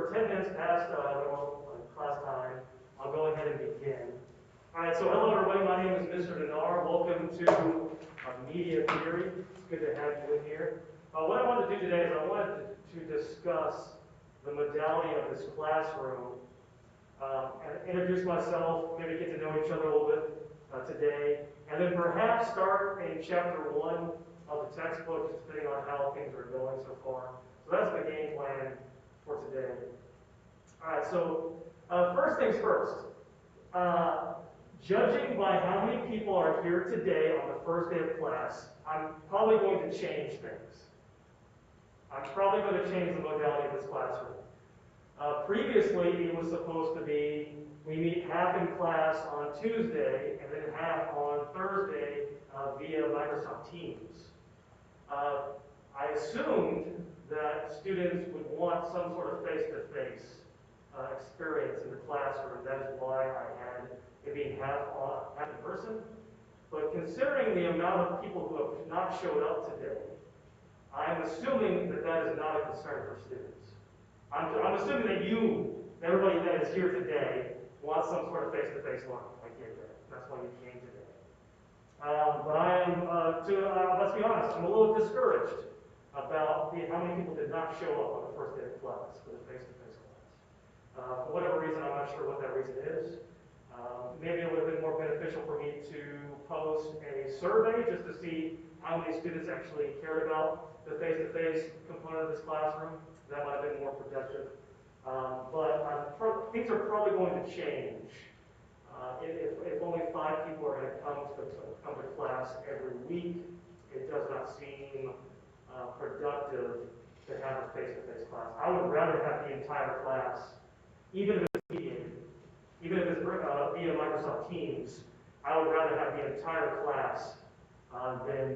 we're 10 minutes past class time. I'll go ahead and begin. All right, so hello everybody. My name is Mr. Dinar. Welcome to Media Theory. It's good to have you in here. What I wanted to do today is I wanted to discuss the modality of this classroom and introduce myself, maybe get to know each other a little bit today, and then perhaps start in chapter 1 of the textbook, just depending on how things are going so far. So that's the game plan for today. All right, so first things first. Judging by how many people are here today on the first day of class, I'm probably going to change things. I'm probably going to change the modality of this classroom. Previously, it was supposed to be we meet half in class on Tuesday and then half on Thursday via Microsoft Teams. I assumed that students would want some sort of face-to-face experience in the classroom. That is why I had it being half in person. But considering the amount of people who have not showed up today, I'm assuming that that is not a concern for students. I'm assuming that everybody that is here today, wants some sort of face-to-face learning. I get that. That's why you came today. But I am, let's be honest, I'm a little discouraged about how many people did not show up on the first day of class for the face-to-face class. For whatever reason, I'm not sure what that reason is. Maybe it would have been more beneficial for me to post a survey just to see how many students actually cared about the face-to-face component of this classroom. That might have been more productive. But things are probably going to change. If only 5 people are going to come to class every week, it does not seem productive to have a face-to-face class. I would rather have the entire class, even if it's mediated, even if it's via Microsoft Teams. I would rather have the entire class than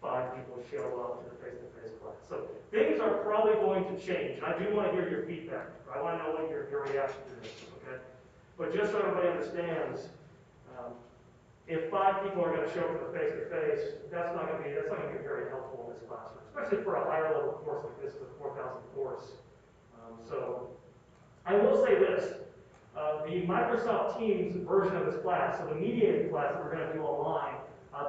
5 people show up to the face-to-face class. So things are probably going to change. And I do want to hear your feedback. I want to know what your reaction to this is, okay? But just so everybody understands, if 5 people are going to show up to the face-to-face, that's not going to be very helpful in this classroom, especially for a higher level course like this, the 4,000 course. So I will say this. The Microsoft Teams version of this class, so the mediated class that we're going to do online,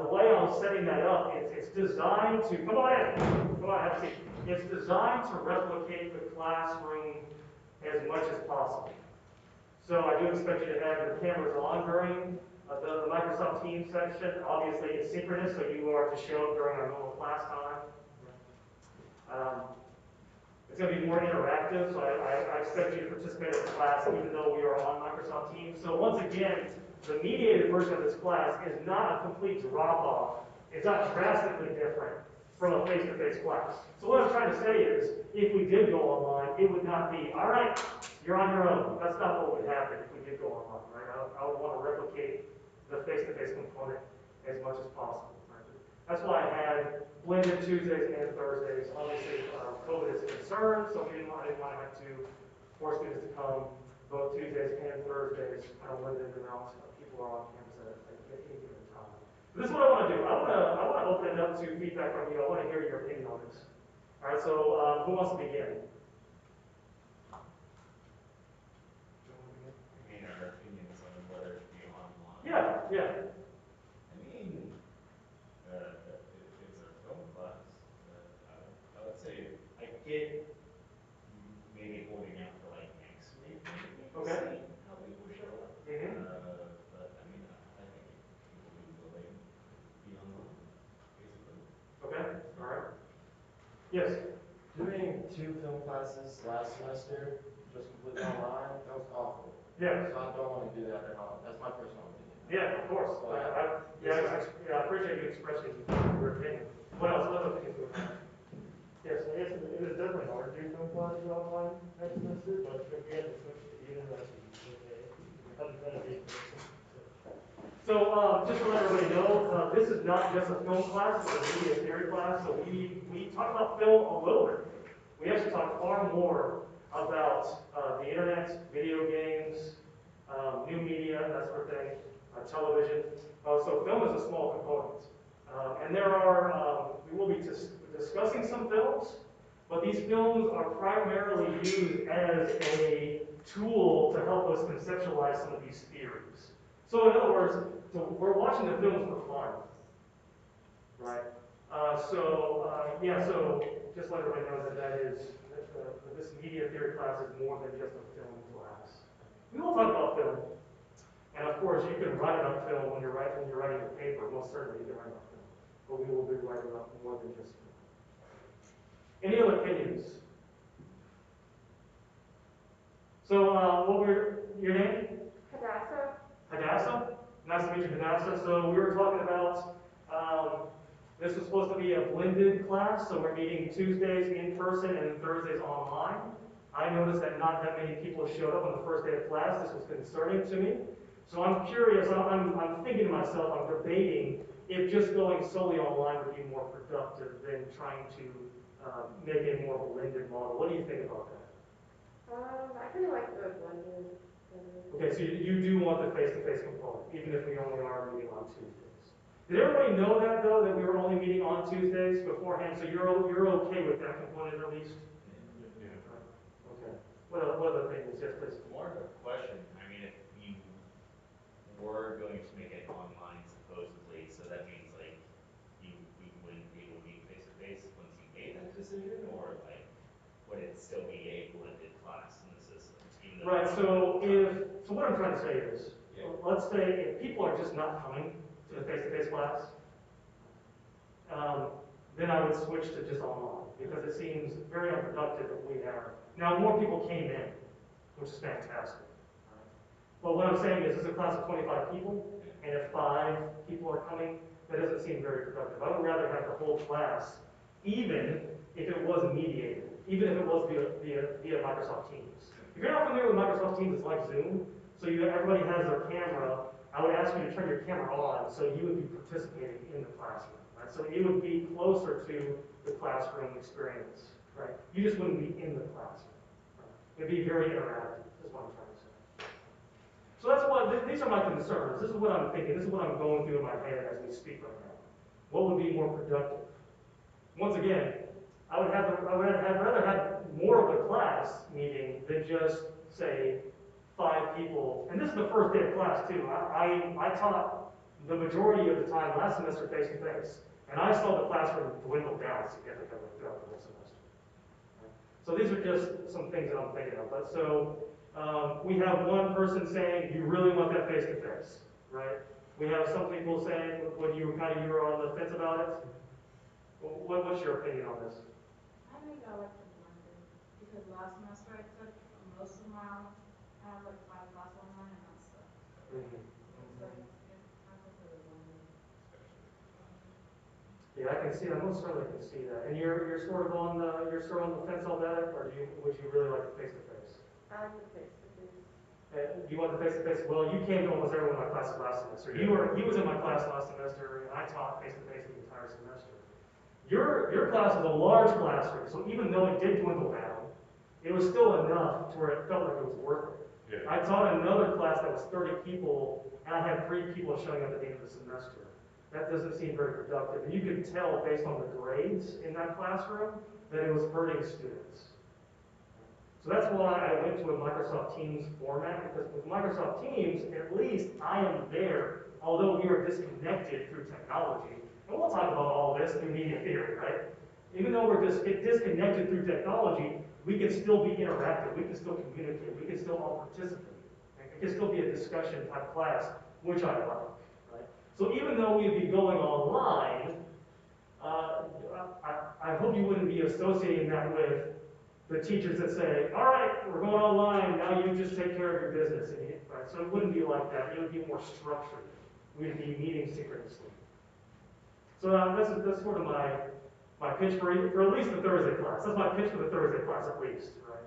the way I was setting that up, it's designed to, come on in, have a seat. It's designed to replicate the classroom as much as possible. So I do expect you to have your cameras on during the Microsoft Teams section. Obviously it's synchronous, so you are to show up during our normal class time. It's going to be more interactive, so I expect you to participate in the class even though we are on Microsoft Teams. So once again, the mediated version of this class is not a complete drop-off. It's not drastically different from a face-to-face class. So what I'm trying to say is, if we did go online, it would not be, all right, you're on your own. That's not what would happen if we did go online, right? I would want to replicate the face-to-face component as much as possible. Right? That's why I had blended Tuesdays and Thursdays. Obviously, COVID is a concern, so I didn't want to have to force students to come both Tuesdays and Thursdays, kind of limited amounts of people are on campus at any given time. But this is what I want to do. I want to open it up to feedback from you. I want to hear your opinion on this. All right, so who wants to begin? I mean, our opinions on whether to be online. Yeah. I mean, it's a film class. I would say I get maybe holding out for like next week, maybe. Okay. See how people show up. But I mean, I think people would be willing to be online, basically. Okay. All right. Yes. Doing 2 film classes last semester, just completely online, that was awful. Yeah. So I don't want to do that at all. That's my personal opinion. Yeah, of course. I appreciate you expressing your opinion. What else? What other opinions do we have? Yes. It is definitely hard to do film classes online next semester, but if we had to switch to university, okay, other than it being person. So just to let everybody know, this is not just a film class, it's a media theory class. So we talk about film a little bit. We actually talk far more about the internet, video games, new media, that sort of thing, television. So film is a small component. And there are, we will be discussing some films, But these films are primarily used as a tool to help us conceptualize some of these theories. So in other words, we're watching the films for fun, right? So just let everybody know that this media theory class is more than just a film class. We will talk about film, and of course you can write about film when you're writing your paper. Most certainly you can write about film, but we will be writing about more than just film. Any other opinions? So, your name? Hadassah. Hadassah? Nice to meet you, Hadassah. So we were talking about, this was supposed to be a blended class, so we're meeting Tuesdays in person and Thursdays online. I noticed that not that many people showed up on the first day of class. This was concerning to me. So I'm curious, I'm thinking to myself, I'm debating if just going solely online would be more productive than trying to make a more blended model. What do you think about that? I kind of like the blended. Okay, so you do want the face-to-face component, even if we only are meeting on Tuesdays. Did everybody know that, though, that we were only meeting on Tuesdays beforehand? So you're okay with that component at least? Yeah. Okay. What other opinions? Yes, please. More of a question, I mean, if you were going to make it online supposedly, so that means like you wouldn't be able to meet face to face once you made that decision, or like would it still be a blended class in the system? Even though Right, so what I'm trying to say is, Yeah. let's say if people are just not coming to the face-to-face class, then I would switch to just online, because it seems very unproductive if we have. Now, more people came in, which is fantastic. But what I'm saying is, this is a class of 25 people, and if 5 people are coming, that doesn't seem very productive. I would rather have the whole class, even if it was mediated, even if it was via Microsoft Teams. If you're not familiar with Microsoft Teams, it's like Zoom, so everybody has their camera. I would ask you to turn your camera on, so you would be participating in the classroom, right? So it would be closer to the classroom experience, right? You just wouldn't be in the classroom. Right? It'd be very interactive, is what I'm trying to say. So that's these are my concerns. This is what I'm thinking. This is what I'm going through in my head as we speak right now. What would be more productive? Once again, I'd rather have more of a class meeting than just, say, 5 people. And this is the first day of class, too. I taught the majority of the time last semester face-to-face, and I saw the classroom dwindle down significantly throughout the whole semester. So these are just some things that I'm thinking of. But so we have one person saying you really want that face-to-face, right? We have some people saying when you were on the fence about it. What's your opinion on this? I think I like the blended because last semester I took most of my, I had like 5 classes online and that stuff. Mm-hmm. So I prefer the blended. Yeah, I can see that. Most certainly can see that. And you're sort of on the fence on that, or would you really like the face-to-face? I like the face-to-face. You want the face-to-face? Well, you came to almost every one of my classes last semester. He was in my class last semester, and I taught face-to-face the entire semester. Your class was a large classroom, so even though it did dwindle down, it was still enough to where it felt like it was worth it. Yeah. I taught another class that was 30 people, and I had 3 people showing up at the end of the semester. That doesn't seem very productive. And you could tell based on the grades in that classroom that it was hurting students. So that's why I went to a Microsoft Teams format, because with Microsoft Teams, at least I am there, although we are disconnected through technology. And we'll talk about all this through media theory, right? Even though we're disconnected through technology, we can still be interactive, we can still communicate, we can still all participate. It can still be a discussion type class, which I like. Right? So even though we'd be going online, I hope you wouldn't be associating that with the teachers that say, all right, we're going online, now you just take care of your business. Right? So it wouldn't be like that, it would be more structured. We'd be meeting synchronously. So that's sort of my pitch for at least the Thursday class. That's my pitch for the Thursday class at least, right?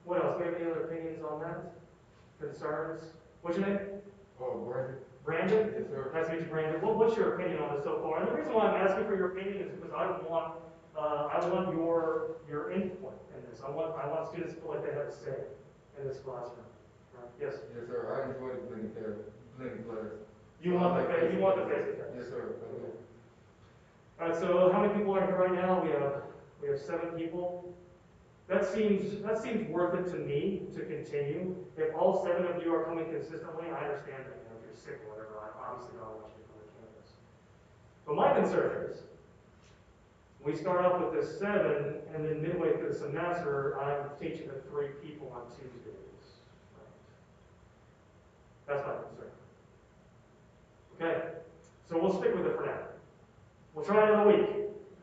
What else? Do we have any other opinions on that? Concerns? What's your name? Oh, Brandon? Brandon? Yes, sir. Nice to meet you, Brandon. What's your opinion on this so far? And the reason why I'm asking for your opinion is because I want your input in this. I want students to feel like they have a say in this classroom. Right? Yes. Yes, sir. I enjoyed the blended class. You want the face-to-face? Yes, sir. I do. All right. So how many people are here right now? We We have 7 people. That seems worth it to me to continue. If all 7 of you are coming consistently, I understand that, you know, if you're sick or whatever, I obviously don't want you to come to campus. But my concern is, we start off with this 7, and then midway through the semester, I'm teaching the 3 people on Tuesdays. That's my concern. Okay, so we'll stick with it for now. We'll try another week.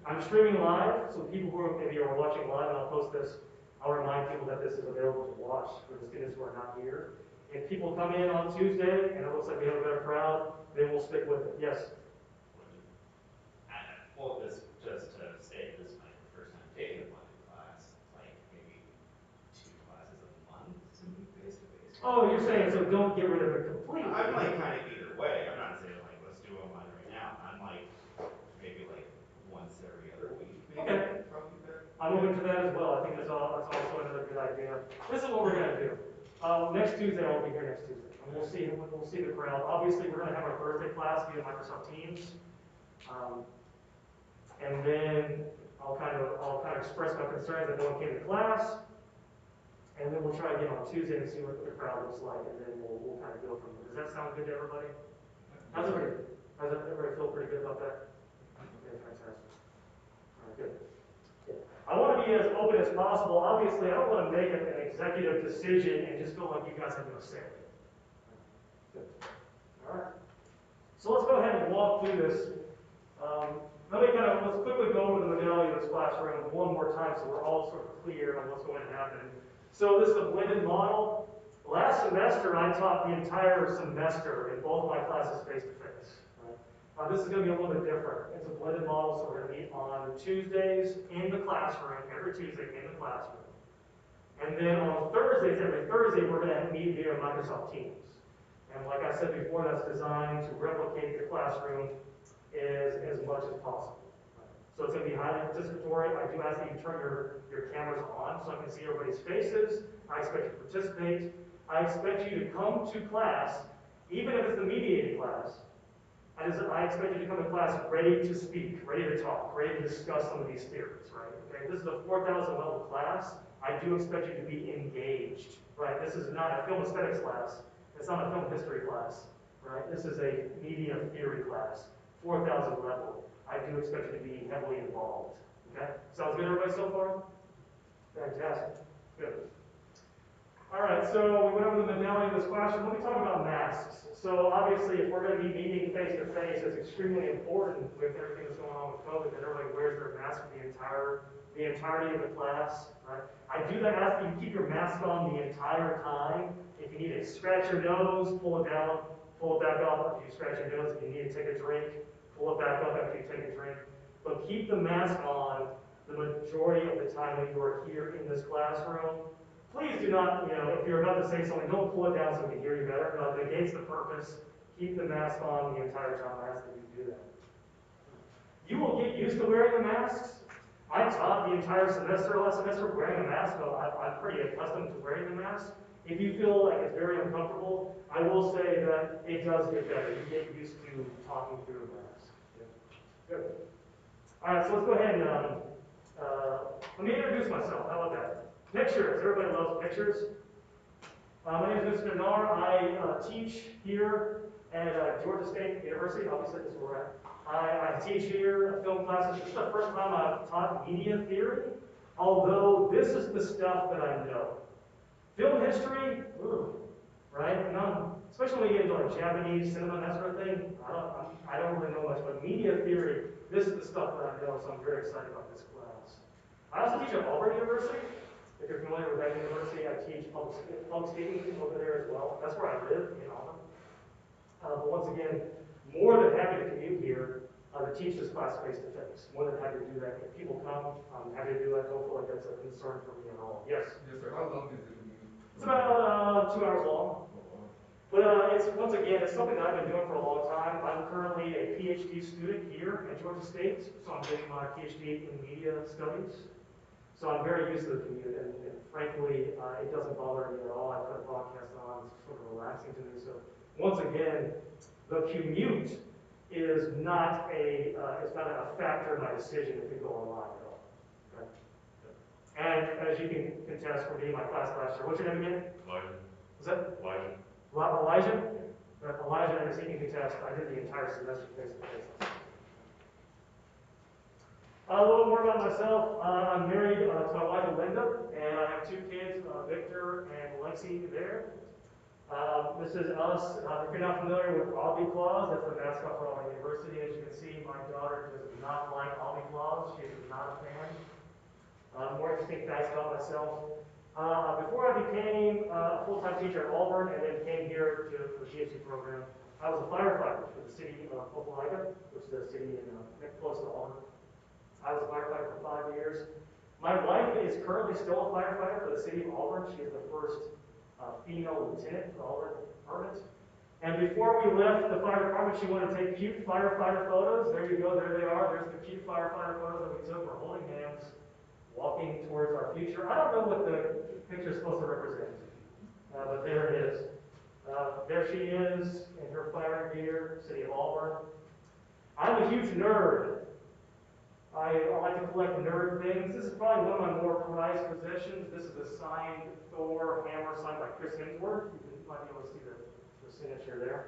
I'm streaming live, so people who are, maybe are watching live, and I'll post this, I'll remind people that this is available to watch for the students who are not here. If people come in on Tuesday, and it looks like we have a better crowd, then we'll stick with it. Yes? Well, this, just to say, this is my first time taking a blended class, like maybe 2 classes a month to meet face to face. Oh, you're saying, so don't get rid of it completely. I'm like kind of either way. I'm not saying like let's do online right now. I'm like maybe like once every other week, maybe. Okay. Probably better. I'm open to that as well. I think that's also another good idea. This is what we're gonna do. Next Tuesday, I'll be here next Tuesday. And we'll see the crowd. Obviously, we're gonna have our Thursday class via Microsoft Teams. And then I'll kind of express my concerns that no one came to class. And then we'll try again on Tuesday and see what the crowd looks like, and then we'll kind of go from there. Does that sound good to everybody? How's everybody feel pretty good about that? Okay, fantastic. All right, good. I want to be as open as possible. Obviously, I don't want to make an executive decision and just feel like you guys have no say. Good. All right. So let's go ahead and walk through this. Let's quickly go over the modality of this classroom one more time so we're all sort of clear on what's going to happen. So this is a blended model. Last semester, I taught the entire semester in both my classes face-to-face. This is going to be a little bit different. It's a blended model, so we're going to meet on Tuesdays in the classroom, every Tuesday in the classroom. And then on Thursdays, every Thursday, we're going to meet via Microsoft Teams. And like I said before, that's designed to replicate the classroom as much as possible. So it's going to be highly participatory. I do ask that you turn your cameras on so I can see everybody's faces. I expect you to participate. I expect you to come to class, even if it's the mediated class. I expect you to come to class ready to speak, ready to talk, ready to discuss some of these theories, right? Okay, this is a 4,000 level class. I do expect you to be engaged, right? This is not a film aesthetics class. It's not a film history class, right? This is a media theory class, 4,000 level. I do expect you to be heavily involved. Okay? Sounds good, everybody, so far? Fantastic. Good. All right, so we went over the modality of this classroom. Let me talk about masks. So obviously, if we're going to be meeting face-to-face, it's extremely important with everything that's going on with COVID that everybody wears their mask for the entirety of the class. Right? I do ask that you keep your mask on the entire time. If you need to scratch your nose, pull it down, pull it back up. If you scratch your nose, if you need to take a drink, pull it back up after you take a drink. But keep the mask on the majority of the time that you are here in this classroom. Please do not, if you're about to say something, don't pull it down so we can hear you better. No, it negates the purpose. Keep the mask on the entire time. I ask that you do that. You will get used to wearing the masks. I taught the entire semester, last semester, wearing a mask, so I'm pretty accustomed to wearing the mask. If you feel like it's very uncomfortable, I will say that it does get better. You get used to talking through a mask. Good. All right, so let's go ahead and let me introduce myself. How about that? Pictures. Everybody loves pictures. My name is Mr. Nar. I teach here at Georgia State University. Obviously, this is where we're at. I teach here film classes. This is the first time I've taught media theory, although this is the stuff that I know. Film history, right? Especially when you get into like Japanese cinema and that sort of thing. I don't really know much, but media theory, this is the stuff that I know, so I'm very excited about this class. I also teach at Auburn University. If you're familiar with that university, I teach public speaking over there as well. That's where I live, in Auburn. But once again, more than happy to commute here to teach this class face-to-face. More than happy to do that. If people come, I'm happy to do that. Don't feel like that's a concern for me at all. Yes? Yes, sir. How long is it? It's about 2 hours long. But once again, it's something that I've been doing for a long time. I'm currently a PhD student here at Georgia State, so I'm getting my PhD in media studies. So I'm very used to the commute, and frankly, it doesn't bother me at all. I put a podcast on, it's sort of relaxing to me. So once again, the commute is not a factor in my decision if we go online at all. Okay? And as you can contest for being my class last year, what's your name again? Elijah. Was that Elijah. Elijah? Elijah, as he can contest, I did the entire semester face to face. A little more about myself. I'm married to my wife Linda, and I have 2 kids, Victor and Lexi there. This is us. If you're not familiar with Obby Claus, that's the mascot for our university. As you can see, my daughter does not like Obby Claus. She is not a fan. More interesting facts about myself. Before I became a full-time teacher at Auburn and then came here to the GSU program, I was a firefighter for the city of Opelika, which is a city in close to Auburn. I was a firefighter for 5 years. My wife is currently still a firefighter for the city of Auburn. She is the first female lieutenant for the Auburn Department. And before we left the fire department, she wanted to take cute firefighter photos. There you go, there they are. There's the cute firefighter photos that we took. We're holding hands, walking towards our future. I don't know what the picture's supposed to represent, but there it is. There she is in her fire gear, city of Auburn. I'm a huge nerd. I like to collect nerd things. This is probably one of my more prized possessions. This is a signed Thor hammer signed by Chris Hemsworth. You might be able to see the signature there.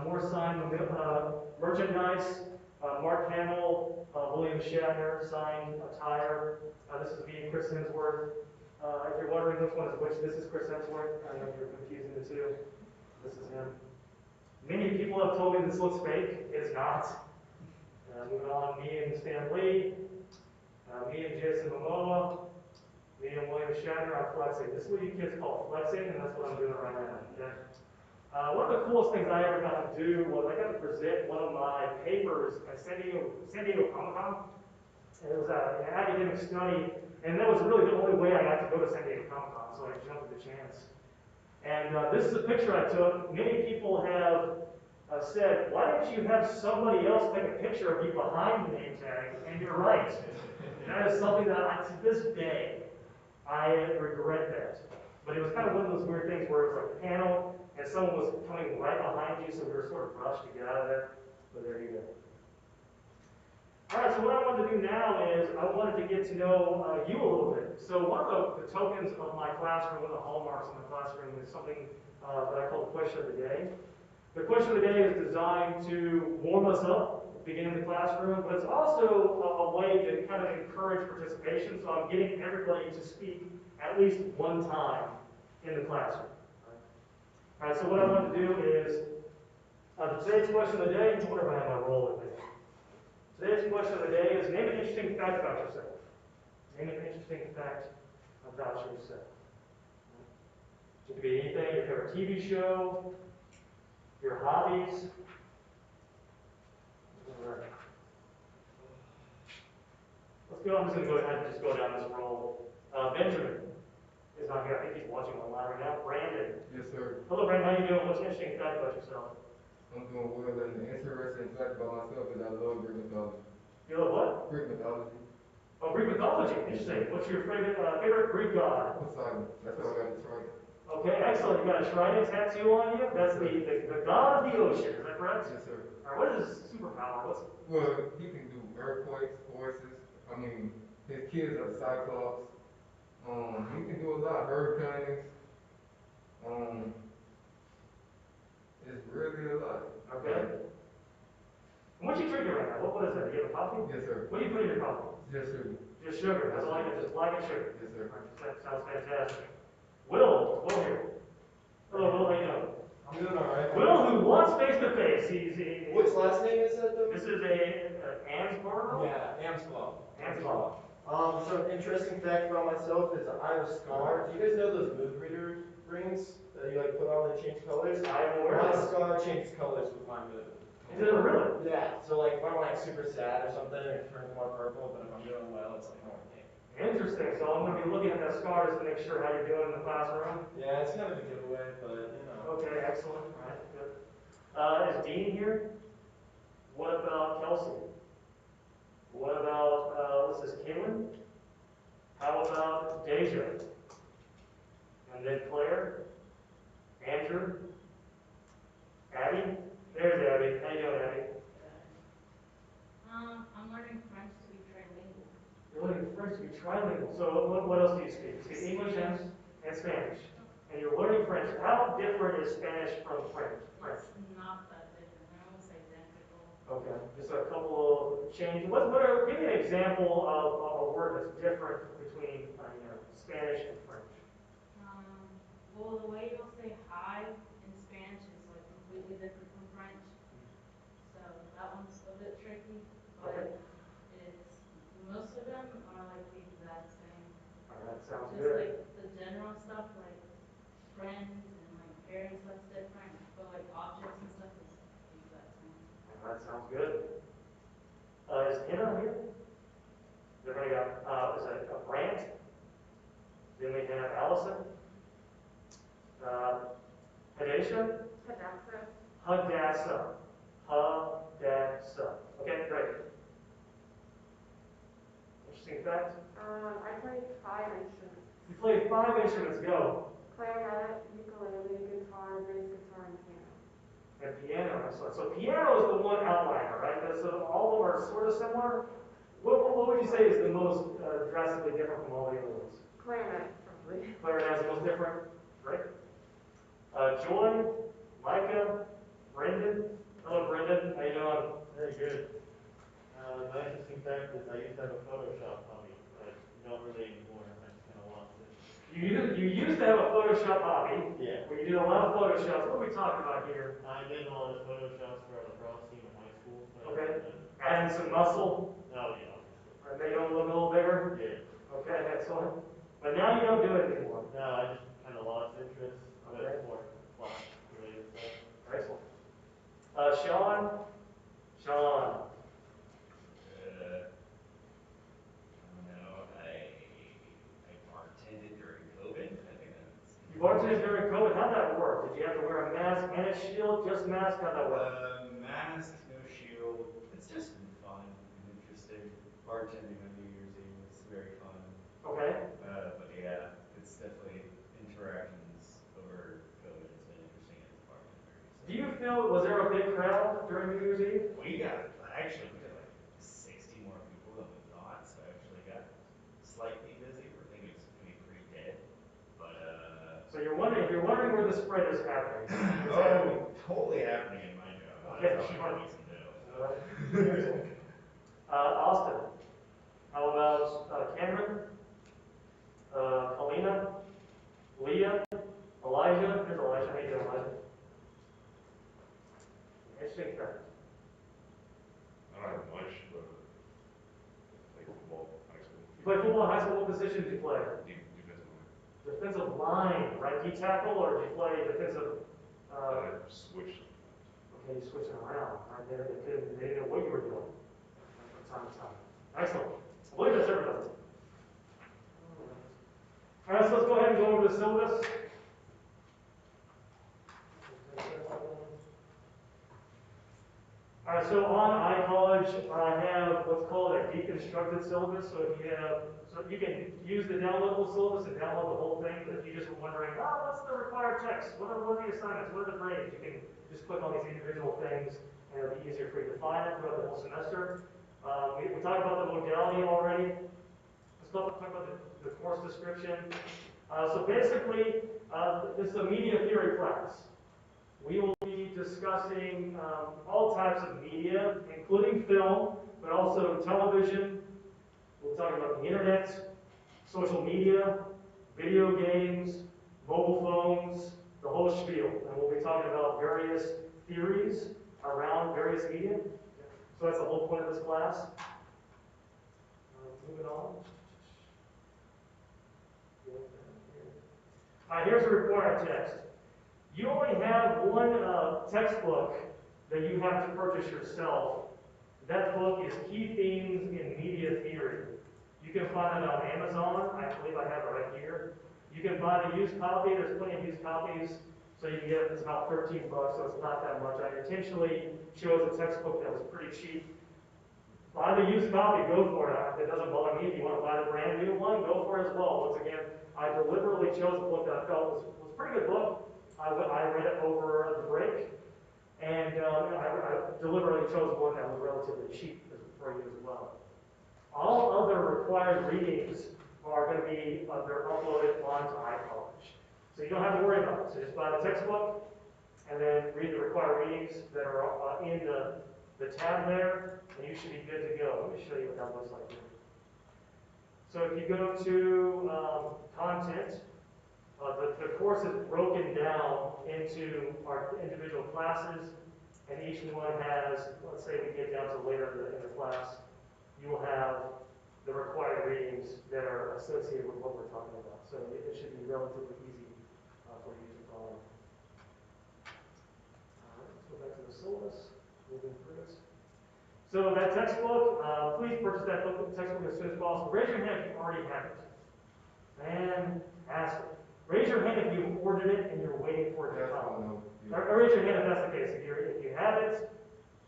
More signed merchandise. Mark Hamill, William Shatner signed attire. This is me and Chris Hemsworth. If you're wondering which one is which, this is Chris Hemsworth. I know you're confusing the two. This is him. Many people have told me this looks fake. It is not. Moving on, me and Stan Lee, me and Jason Momoa, me and William Shatner. I'm flexing. This is what you kids call flexing, and that's what I'm doing right now. Okay? One of the coolest things I ever got to do was I got to present one of my papers at San Diego Comic-Con. It was an academic study, and that was really the only way I got to go to San Diego Comic-Con, so I jumped at the chance. And this is a picture I took. Many people have said, why don't you have somebody else take a picture of you behind the name tag? And you're right. That is something that to this day, I regret that. But it was kind of one of those weird things where it was like a panel, and someone was coming right behind you, so we were sort of rushed to get out of there. But there you go. All right, so what I wanted to do now is I wanted to get to know you a little bit. So one of the tokens of my classroom, one of the hallmarks of my classroom is something that I call the question of the day. The question of the day is designed to warm us up at the beginning of the classroom, but it's also a way to kind of encourage participation. So I'm getting everybody to speak at least one time in the classroom. All right, so what I want to do is, today's question of the day, I wonder if I have my roll with me. Today's question of the day is name an interesting fact about yourself. Name an interesting fact about yourself. It could be anything, your favorite TV show, your hobbies. All right. Let's go. I'm just going to go ahead and just go down this roll. Benjamin is not here. I think he's watching online right now. Brandon. Yes, sir. Hello, Brandon. How you doing? What's an interesting fact about yourself? I'm doing well, and the interesting fact about myself is I love Greek mythology. You love what? Greek mythology. Oh, Greek mythology. Interesting. What's your favorite Greek god? Poseidon. That's how I got the trident. Okay, excellent. You got a trident tattoo on you? That's the god of the ocean. Is that correct? Yes, sir. All right. What is his superpower? Well, he can do earthquakes, forces. I mean, his kids are the Cyclops. He can do a lot. Hurricanes. It's really a lot. Okay. And what you drinking right now? What is that? Do you have a coffee? Yes, sir. What do you put in your coffee? Yes, sir. Just sugar. That's all you get. Just black and sugar. Yes, sir. All right, that sounds fantastic. Will here. Hello, Will. How you doing? I'm doing all right. Will, who wants face to face. Which last name is that though? This is a Ansborough. Yeah, Amsclaw. Ansborough. So an interesting fact about myself is I have a scar. Do you guys know those mood reader rings that you like put on and change colors? I'm aware. My scar changes colors with my mood. Is it really? Yeah. So like if I'm like super sad or something, it turns more purple. But if I'm doing well, it's like more pink. Interesting. So I'm going to be looking at that scar just to make sure how you're doing in the classroom. Yeah, it's kind of a giveaway, but you know. Okay, excellent. All right, good. Is Dean here? What about Kelsey? What about, what's this, Kaylin? How about Deja? And then Claire? Andrew? Abby? There's Abby. How you doing, Abby? I'm learning French to be trilingual. You're learning French to be trilingual, so what else do you speak? You speak English and Spanish, and you're learning French. How different is Spanish from French? It's not that different, they're almost identical. Okay, just a couple of changes. Give me an example of a word that's different between, Spanish and French. Well, the way you'll say hi in Spanish is like completely different from French. So that one's a bit tricky, Okay. but it's, most of them are like the exact same. All right, that sounds Just good. like the general stuff, like friends and like parents, that's different, but like objects and stuff is the exact same. All right, that sounds good. Is Hannah here? Then we got, is it Brant? Then we have Allison. Hadasha? Hadassah. Hadassah. Hadassah. Okay, great. Interesting fact. I played 5 instruments. You played 5 instruments, go. Clarinet, ukulele, guitar, bass guitar, and piano. And piano, excellent. So piano is the one outliner, right? So all of them are sort of similar. What would you say is the most drastically different from all the other ones? Clarinet, probably. Clarinet is the most different, right? Joy, Micah, Brendan. Hello, Brendan. How you doing? Very good. My interesting fact is I used to have a Photoshop hobby, but not really anymore. I just kind of lost it. You used to have a Photoshop hobby. Yeah. Where you did a lot of Photoshops. What are we talking about here? I did a lot of Photoshops for our lacrosse team in high school. So Okay. Adding some muscle. Oh, yeah, obviously. Make them look a little bigger. Yeah. Okay, excellent. But now you don't do it anymore. No, I just kind of lost interest Okay. with more flash related stuff. Excellent. Sean. Sean. I don't know. I bartended during COVID. I think that's. You bartended during COVID. How'd that work? Did you have to wear a mask and a shield? Just mask? How'd that work? Mask, no shield. It's just been fun and interesting. Bartending on New Year's Eve was very fun. Okay. But yeah, it's definitely interactions over COVID. It's been interesting as a bartender. So. Do you feel, was there a big crowd during New Year's Eve? We got like 60 more people than we thought, so I actually got slightly busy. We're thinking it's gonna be pretty dead, but So you're wondering where the spread is happening. oh, totally happening in my job. Okay, That's all sure. I need to know. Austin. How about Cameron? Kalina? Leah? Elijah? There's Elijah. How you doing, Elijah? Interesting fact. I don't have much, but like football, high school. You play football in high school. What position did you play? Defensive line. Defensive line, right? Do you tackle or do you play defensive? I switched. Okay, you're switching around. Right? They didn't know what you were doing from time to time. Excellent. I believe that's everybody. All right, so let's go ahead and go over the syllabus. All right, so on iCollege, I have what's called a deconstructed syllabus. So if you have, so you can use the downloadable syllabus and download the whole thing. But if you just were wondering, what's the required text? What are the assignments? What are the grades? You can just click on these individual things, and it'll be easier for you to find it throughout the whole semester. We talked about the modality already. Let's talk about the course description. So basically, this is a media theory class. We will be discussing all types of media, including film, but also television. We'll talk about the internet, social media, video games, mobile phones, the whole spiel. And we'll be talking about various theories around various media. So that's the whole point of this class. Moving on. All right, here's a required text. You only have one textbook that you have to purchase yourself. That book is Key Themes in Media Theory. You can find it on Amazon. I believe I have it right here. You can buy the used copy. There's plenty of used copies. So you can get it. It's about 13 bucks, so it's not that much. I intentionally chose a textbook that was pretty cheap. Buy the used copy, go for it. It doesn't bother me. If you want to buy the brand new one, go for it as well. Once again, I deliberately chose a book that I felt was a pretty good book. I read it over the break, and I deliberately chose one that was relatively cheap for you as well. All other required readings are going to be, they're uploaded onto iCollege. So you don't have to worry about it. So just buy the textbook and then read the required readings that are in the tab there, and you should be good to go. Let me show you what that looks like here. So if you go to content, the course is broken down into our individual classes, and each one has, let's say we get down to later in the class, you will have the required readings that are associated with what we're talking about. So it should be relatively easy for you to follow. All right, let's go back to the syllabus, moving through this. So that textbook, please purchase that textbook as soon as possible. Raise your hand if you already have it. Fantastic. Raise your hand if you've ordered it and you're waiting for it to That's come. all, no. Or raise your hand if that's the case. If you have it,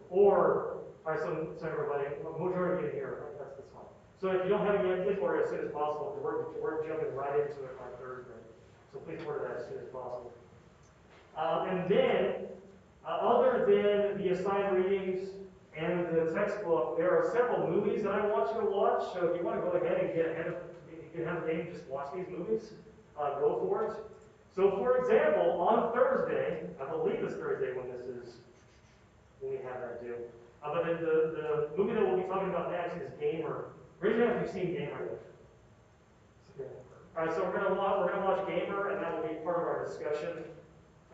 or, all right, so everybody, majority of you here, right? That's fine. So if you don't have it yet, please order it as soon as possible, because we're jumping right into it on Thursday. So please order that as soon as possible. And then, other than the assigned readings and the textbook, there are several movies that I want you to watch. So if you want to go ahead and get ahead of, you can have a game, just watch these movies. Go for it. So, for example, on Thursday, I believe it's Thursday when we have that due. But the movie that we'll be talking about next is Gamer. Raise your hand if you've seen Gamer yet. All right, so we're gonna watch Gamer, and that will be part of our discussion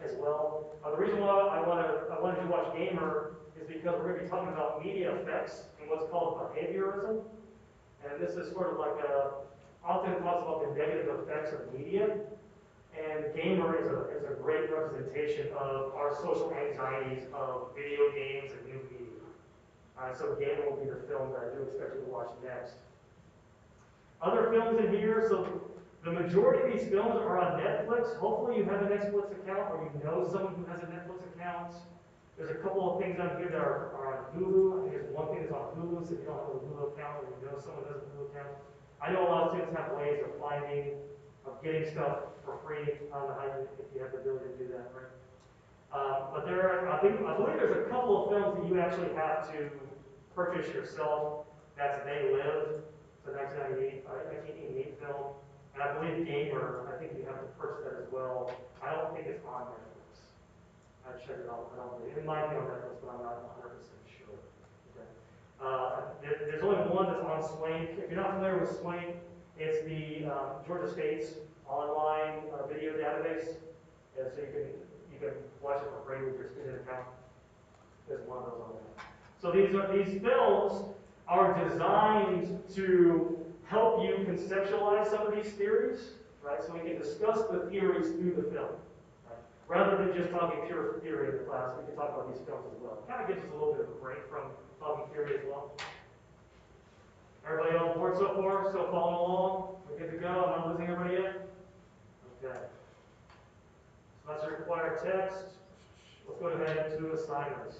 as well. The reason why I wanted to watch Gamer is because we're going to be talking about media effects and what's called behaviorism, and this is sort of like often talks about the negative effects of media. And Gamer is a great representation of our social anxieties of video games and new media. So Gamer will be the film that I do expect you to watch next. Other films in here, so the majority of these films are on Netflix. Hopefully you have a Netflix account, or you know someone who has a Netflix account. There's a couple of things on here that are on Hulu. I think there's one thing that's on Hulu, so if you don't have a Hulu account, or you know someone who has a Hulu account. I know a lot of students have ways of getting stuff for free. I don't know how if you have the ability to do that, right? But I believe there's a couple of films that you actually have to purchase yourself. That's They Live, the 1988 film. And I believe Gamer, I think you have to purchase that as well. I don't think it's on Netflix. I checked it out. I don't believe it might be on Netflix, but I'm not 100% sure. Okay. There's only one that's on Swank. If you're not familiar with Swank, it's the Georgia State's online video database, and so you can watch it for free with your student account. There's one of those on there. So these films are designed to help you conceptualize some of these theories, right? So we can discuss the theories through the film, right? Rather than just talking pure theory in the class, we can talk about these films as well. It kind of gives us a little bit of a break from talking theory as well. Everybody on board so far? Still following along? We're good to go? I'm not losing everybody yet? Okay. So that's your required text. Let's go ahead to assignments.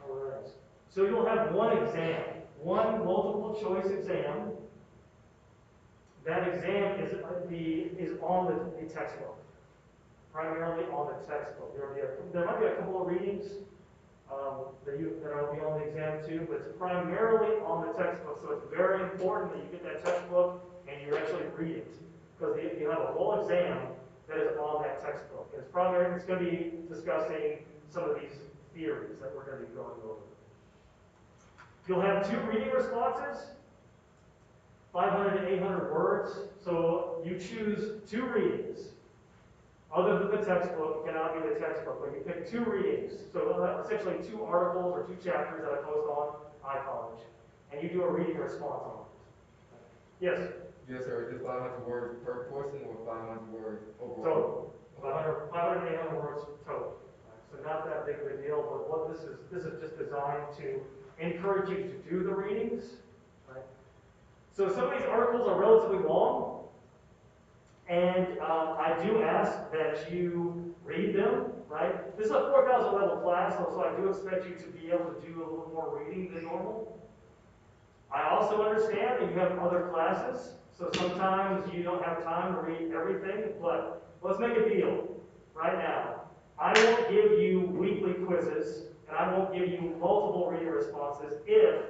All right. So you'll have one exam, one multiple choice exam. That exam is on the textbook, primarily on the textbook. There might be a couple of readings that will be on the exam too, but it's primarily on the textbook. So it's very important that you get that textbook and you actually read it, because you have a whole exam that is on that textbook. It's going to be discussing some of these theories that we're going to be going over. You'll have 2 reading responses, 500 to 800 words. So you choose 2 readings. Other than the textbook, it cannot be the textbook, but you pick 2 readings. So essentially 2 articles or 2 chapters that I post on iCollege, and you do a reading response on it. Yes? Yes, sir. Just 500 words per portion, or 500 words Total. overall? 500 to 800 words total. So not that big of a deal, but what this is just designed to encourage you to do the readings. Right? So some of these articles are relatively long, and I do ask that you read them, right? This is a 4,000 level class, so I do expect you to be able to do a little more reading than normal. I also understand that you have other classes, so sometimes you don't have time to read everything, but let's make a deal right now. I won't give you weekly quizzes, and I won't give you multiple reading responses if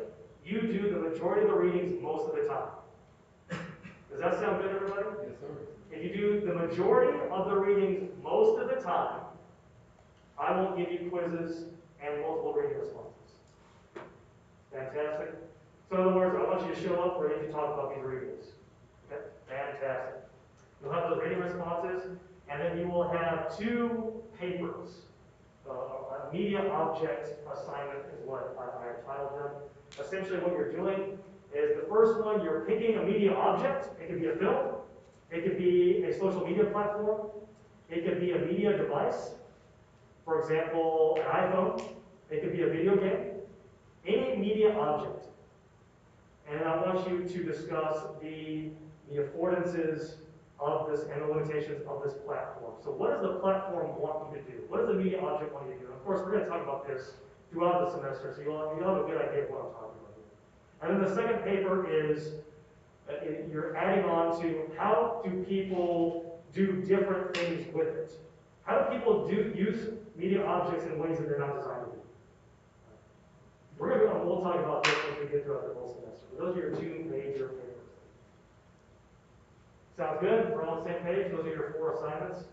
you do the majority of the readings most of the time. Does that sound good, everybody? Yes, sir. If you do the majority of the readings most of the time, I won't give you quizzes and multiple reading responses. Fantastic. So in other words, I want you to show up ready to talk about these readings. Okay? Fantastic. You'll have those reading responses, and then you will have 2 papers. A media object assignment is what I titled them. Essentially what you're doing is the first one, you're picking a media object. It could be a film. It could be a social media platform. It could be a media device. For example, an iPhone. It could be a video game. Any media object. And I want you to discuss the affordances of this and the limitations of this platform. So what does the platform want you to do? What does the media object want you to do? And of course, we're going to talk about this throughout the semester, so you'll have a good idea of what I'm talking about here. And then the second paper is you're adding on to how do people do different things with it? How do people use media objects in ways that they're not designed to do? We'll talk about this as we get throughout the whole semester. But those are your 2 major papers. Sounds good? We're all on the same page? Those are your 4 assignments.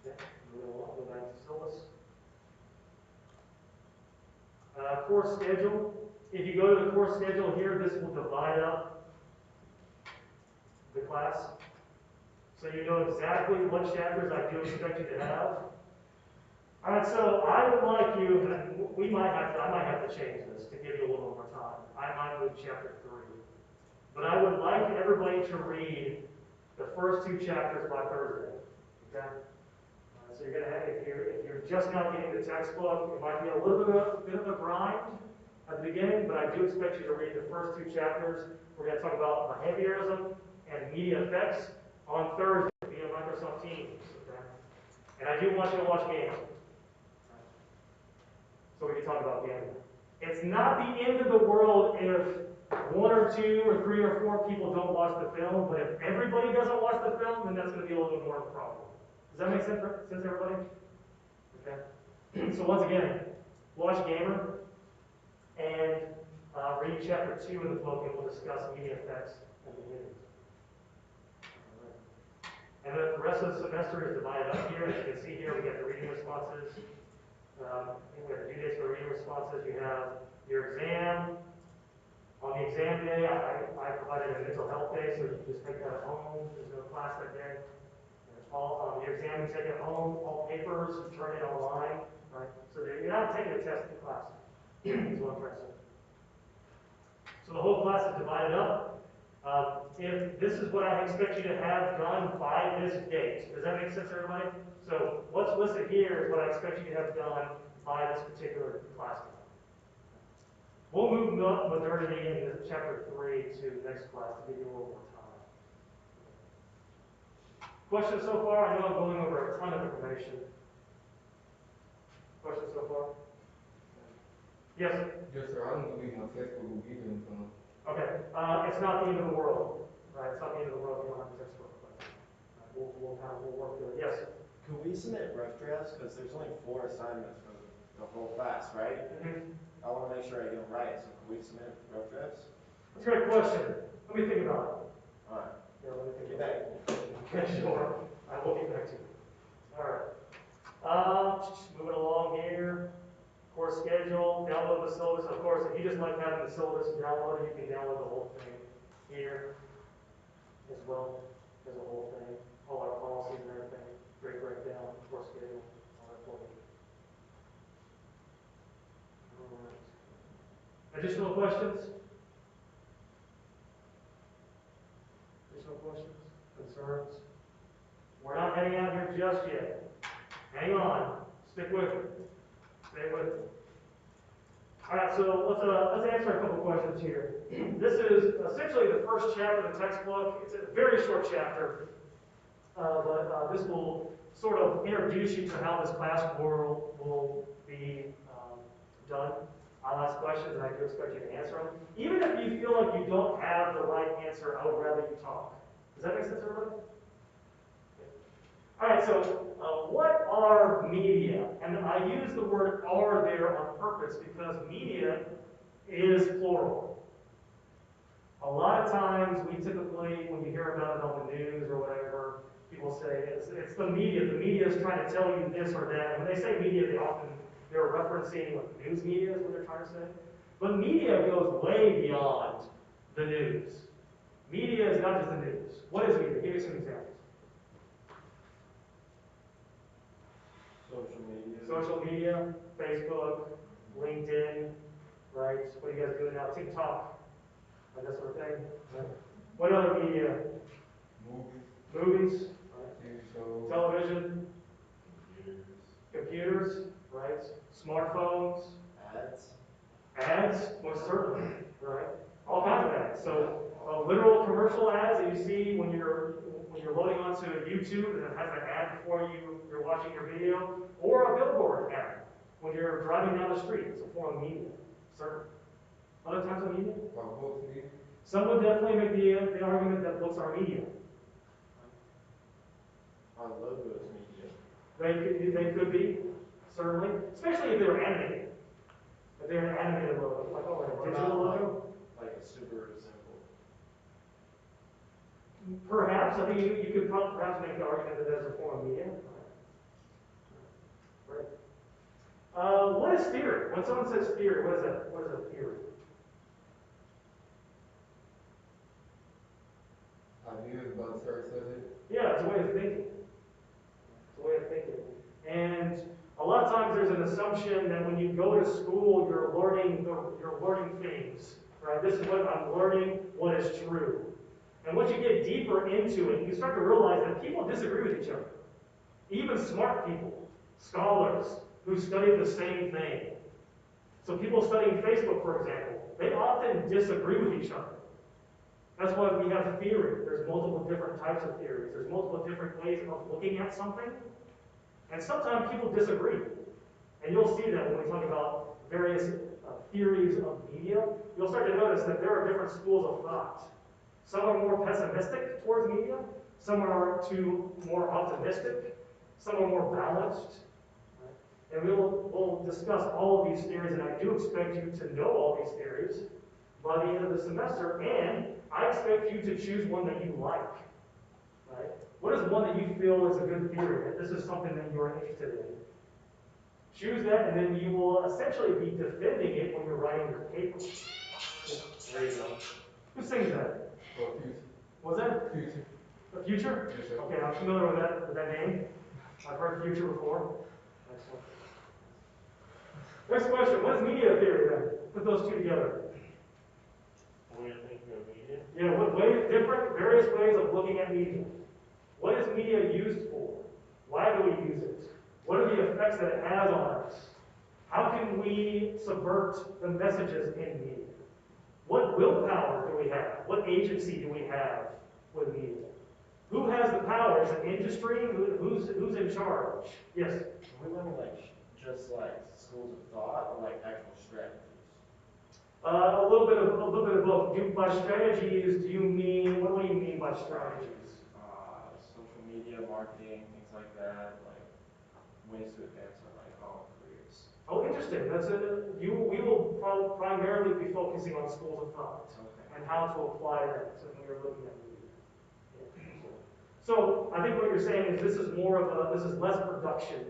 Okay, we'll go back to syllabus. Course schedule. If you go to the course schedule here, this will divide up the class. So you know exactly what chapters I do expect you to have. Alright, so I would like you, and I might have to change this to give you a little more time. I might move chapter 3. But I would like everybody to read the first 2 chapters by Thursday. Okay? So you're going to have, if you're just now getting the textbook, it might be a little bit of a grind at the beginning, but I do expect you to read the first 2 chapters. We're going to talk about behaviorism and media effects on Thursday via Microsoft Teams. Okay? And I do want you to watch games. So we can talk about gaming. It's not the end of the world if 1 or 2 or 3 or 4 people don't watch the film, but if everybody doesn't watch the film, then that's going to be a little bit more of a problem. Does that make sense, everybody? Okay. So once again, watch Gamer and read chapter 2 in the book, and we'll discuss media effects and behaviors. And then the rest of the semester is divided up here. As you can see here, we got the reading responses. We have the due dates for reading responses. You have your exam. On the exam day, I provided a mental health day, so you can just take that at home. There's no class that day. All your exam, you take it home. All papers, you turn it online, right? So you're not taking a test in class. Is what I'm trying to say. So the whole class is divided up. If this is what I expect you to have done by this date, does that make sense, everybody? So what's listed here is what I expect you to have done by this particular class time. We'll move modernity into chapter 3 to next class to give you a little more time. Questions so far? I know I'm going over a ton of information. Questions so far? Yes? Yes, sir. I don't believe my textbook will be here in time. Okay. It's not the end of the world. Right? It's not the end of the world if you don't have a textbook. We'll work through it. Yes? Could we submit rough drafts? Because there's only 4 assignments for the whole class, right? Mm-hmm. I want to make sure I get them right, so can we submit rough drafts? That's a great question. Let me think about it. Alright, Yeah, let me think get about back. it. Okay, sure. I will get back to you. All right. Moving along here. Course schedule, download the syllabus. Of course, if you just like having the syllabus downloaded, you can download the whole thing here as well as the whole thing. All our policies and everything. Great breakdown, course schedule, all that for you. All right. Additional questions? Additional questions? Concerns? We're not heading out here just yet. Hang on. Stick with me. Stay with me. All right, so let's answer a couple questions here. This is essentially the first chapter of the textbook. It's a very short chapter, but this will sort of introduce you to how this class will be done. I'll ask questions, and I do expect you to answer them. Even if you feel like you don't have the right answer, I would rather you talk. Does that make sense, everybody? All right, so what are media? And I use the word "are" there on purpose because media is plural. A lot of times, we typically, when you hear about it on the news or whatever, people say it's the media. The media is trying to tell you this or that. And when they say media, they're referencing like news media is what they're trying to say. But media goes way beyond the news. Media is not just the news. What is media? Give me some examples. Social media. Social media, Facebook, LinkedIn, right? What are you guys doing now? TikTok, like that sort of thing. Right? What other media? Movies, Movies, TV shows. television, Computers. computers, right? Smartphones, Ads. ads, most certainly, right? All kinds of ads. So literal commercial ads that you see when you're loading onto YouTube and it has an ad before you're watching your video, or a billboard ad when you're driving down the street. It's a form of media, certainly. Other types of media? Like books, media. Some would definitely make the argument that books are media. Our logo is media. They could be, certainly, especially if they were animated. If they're an animated logo, like a digital logo. Like a Subaru symbol. Perhaps, I think you could perhaps make the argument that that's a form of media. Right. What is theory? When someone says theory, what is that? What is a theory? Ideas about a certain subject. Yeah, it's a way of thinking. It's a way of thinking. And a lot of times there's an assumption that when you go to school, you're learning things. Right? This is what I'm learning, what is true. And once you get deeper into it, you start to realize that people disagree with each other. Even smart people, scholars, who study the same thing. So people studying Facebook, for example, they often disagree with each other. That's why we have theory. There's multiple different types of theories. There's multiple different ways of looking at something. And sometimes people disagree. And you'll see that when we talk about various theories of media. You'll start to notice that there are different schools of thought. Some are more pessimistic towards media. Some are more optimistic. Some are more balanced. And we'll discuss all of these theories, and I do expect you to know all these theories by the end of the semester, and I expect you to choose one that you like. Right? What is one that you feel is a good theory, that this is something that you're interested in? Choose that, and then you will essentially be defending it when you're writing your paper. There you go. Who sings that? Or future. Was that Future. the Future? Yes, sir. Okay, I'm familiar with that name. I've heard Future before. Excellent. Next question, what is media theory then? Put those two together. Way of thinking of media. Yeah, what various ways of looking at media. What is media used for? Why do we use it? What are the effects that it has on us? How can we subvert the messages in media? What willpower do we have? What agency do we have with media? Who has the power? Is it industry? Who's in charge? Yes? Are we learning just like schools of thought or like actual strategies? A little bit of both. By strategies, do you mean, what do you mean by strategies? Social media, marketing, things like that, like ways to advance our careers. Oh, interesting. We will primarily be focusing on schools of thought Okay. and how to apply that to when you're looking at media. Yeah. So I think what you're saying is this is less production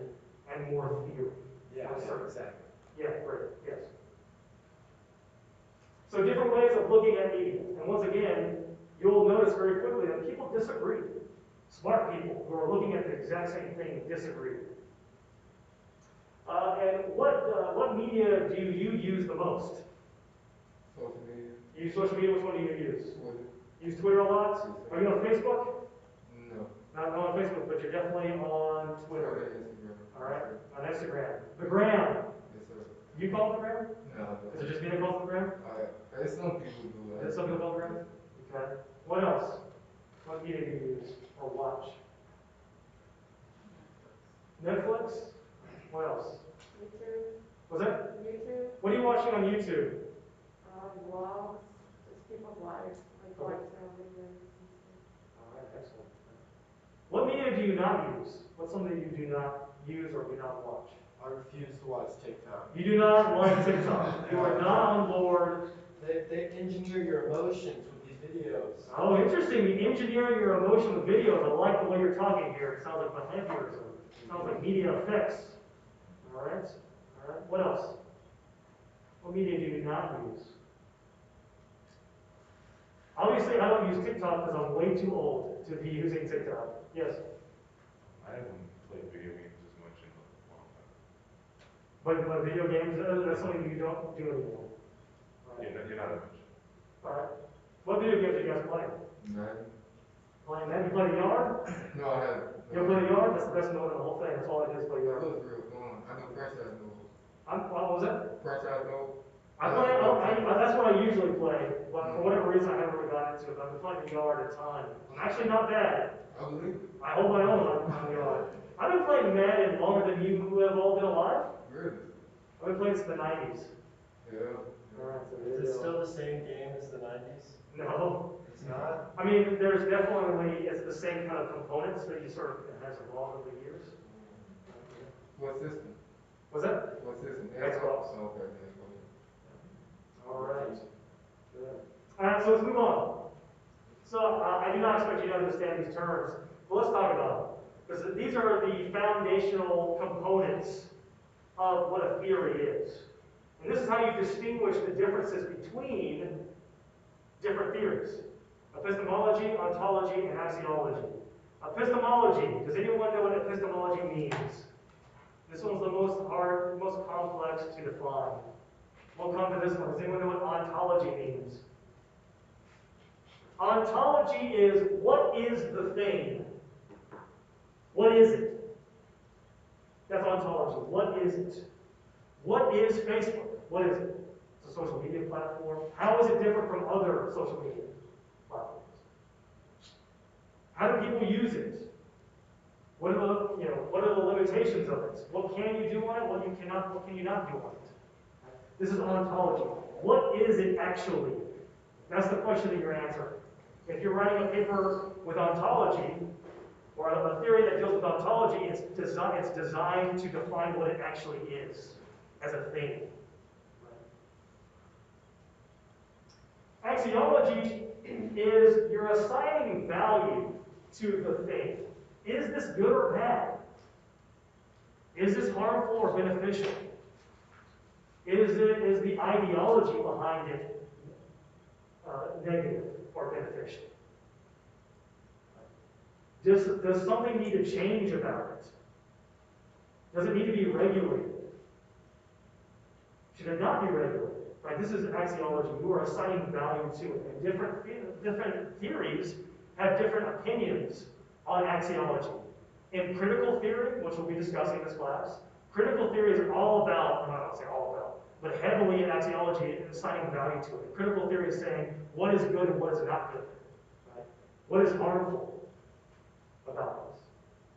and more theory. Yeah, Yes, sir. exactly. Yeah, great. Yes. So different ways of looking at media. And once again, you'll notice very quickly that people disagree. Smart people who are looking at the exact same thing disagree. And what media do you use the most? Social media. You use social media, which one do you use? Twitter. Use Twitter a lot? Are you on Facebook? No. Not on Facebook, but you're definitely on Twitter. Instagram. All right? On Instagram. The Gram. Yes, sir. You call it the Gram? No. Is it just me that calls it the Gram? There's some people do that. Is it some people call it the Gram? Okay. What else? What media do you use or watch? Netflix? What else? YouTube, Was that? YouTube, What are you watching on YouTube? vlogs, just people's lives, like Okay. lifestyle videos. All right, excellent. What media do you not use? What's something that you do not use or do not watch? I refuse to watch TikTok. You do not like TikTok. You are not on board. They engineer your emotions with these videos. Oh, interesting. You engineering your emotion with videos. I like the way you're talking here. It sounds like behaviorism. It sounds like media effects. All right? All right. What else? What media do you not use? Obviously, I don't use TikTok because I'm way too old to be using TikTok. Yes. I haven't played video games as much in a long time. But video games, that's something you don't do anymore. All right. You're not as much. All right. What video games are you guys playing? Madden. Playing that? You play the yard? No, I haven't. You play the yard? That's the best mode in the whole thing. That's all I do is play It yard. was real fun. I know franchise mode. What was that? Franchise mode. That's what I usually play, but for whatever reason, I haven't really gotten into it. I've been playing the yard a ton. I'm actually not bad. I believe it. I hold my own on the yard. I've been playing Madden longer than you who have all been alive. Really? I've been playing since the 90s. Yeah. Alright, so Is there it you go. still the same game as the 90s? No. It's not? I mean, there's definitely, it's the same kind of components that you sort of, it has evolved over the years. What system? Was that? What system? Xbox. Oh, okay, yeah, go Alright. Good. Alright, so let's move on. So, I do not expect you to understand these terms, but let's talk about them. Because these are the foundational components of what a theory is. And this is how you distinguish the differences between different theories. Epistemology, ontology, and axiology. Epistemology, does anyone know what epistemology means? This one's the most hard, most complex to define. We'll come to this one. Does anyone know what ontology means? Ontology is what is the thing? What is it? That's ontology. What is it? What is Facebook? What is it? It's a social media platform. How is it different from other social media platforms? How do people use it? What are the limitations of it? What can you do on it? What can you not do on it? This is ontology. What is it actually? That's the question that you're answering. If you're writing a paper with ontology, or a theory that deals with ontology, it's designed to define what it actually is as a thing. Axiology is you're assigning value to the thing. Is this good or bad? Is this harmful or beneficial? Is the ideology behind it negative or beneficial? Does something need to change about it? Does it need to be regulated? Should it not be regulated? Right? This is axiology. You are assigning value to it. And different theories have different opinions on axiology. In critical theory, which we'll be discussing in this class, critical theory is all about, I don't say all about, but heavily in axiology, assigning value to it. Critical theory is saying what is good and what is not good. Right? What is harmful about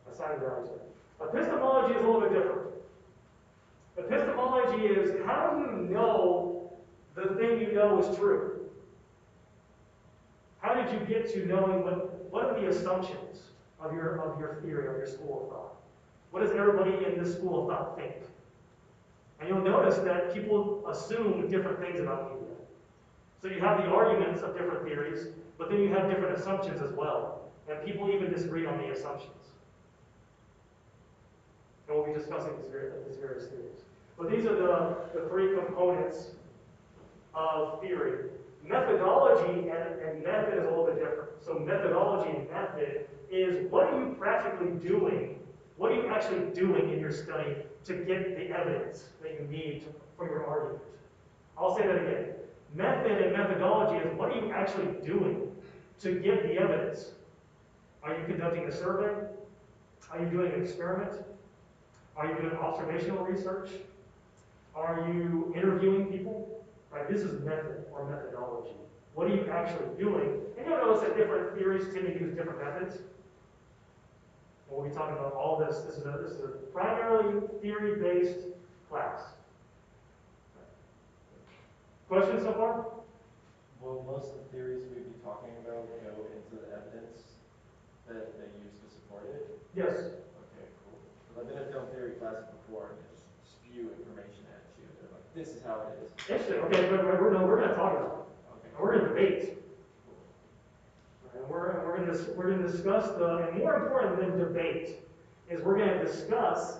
this? Assigning value to it. Epistemology is a little bit different. Epistemology is how do you know the thing you know is true? How did you get to knowing what are the assumptions of your theory, of your school of thought? What does everybody in this school of thought think? And you'll notice that people assume different things about media. So you have the arguments of different theories, but then you have different assumptions as well. And people even disagree on the assumptions. And we'll be discussing these various theories. But these are the three components of theory. Methodology and method is a little bit different. So methodology and method is what are you practically doing? What are you actually doing in your study to get the evidence that you need for your argument? I'll say that again. Method and methodology is what are you actually doing to get the evidence? Are you conducting a survey? Are you doing an experiment? Are you doing observational research? Are you interviewing people? Right, this is method or methodology. What are you actually doing? And you'll notice that different theories tend to use different methods. And we'll be talking about all this. This is a primarily theory-based class. Questions so far? Will most of the theories we'd be talking about go into the evidence that they use to support it? Yes. Okay, cool. 'Cause I've been in film theory classes before, and it's spew information at you. They're like, this is how it is. Interesting, okay, but we're gonna talk about it. Okay. And we're gonna debate. And we're gonna discuss and more important than debate, is we're gonna discuss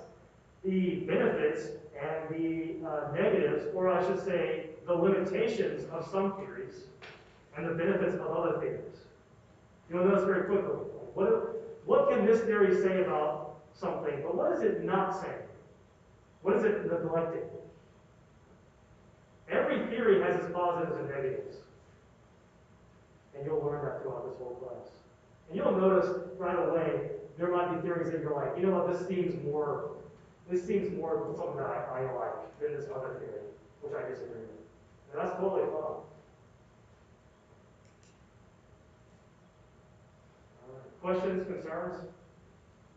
the benefits and the negatives, or I should say, the limitations of some theories and the benefits of other theories. You'll notice very quickly, what can this theory say about something, but what is it not saying? What is it neglecting? Every theory has its positives and negatives. And you'll learn that throughout this whole class. And you'll notice right away, there might be theories that you're like, you know what, this seems more something that I like than this other theory, which I disagree with. And that's totally fine. All right. Questions, concerns?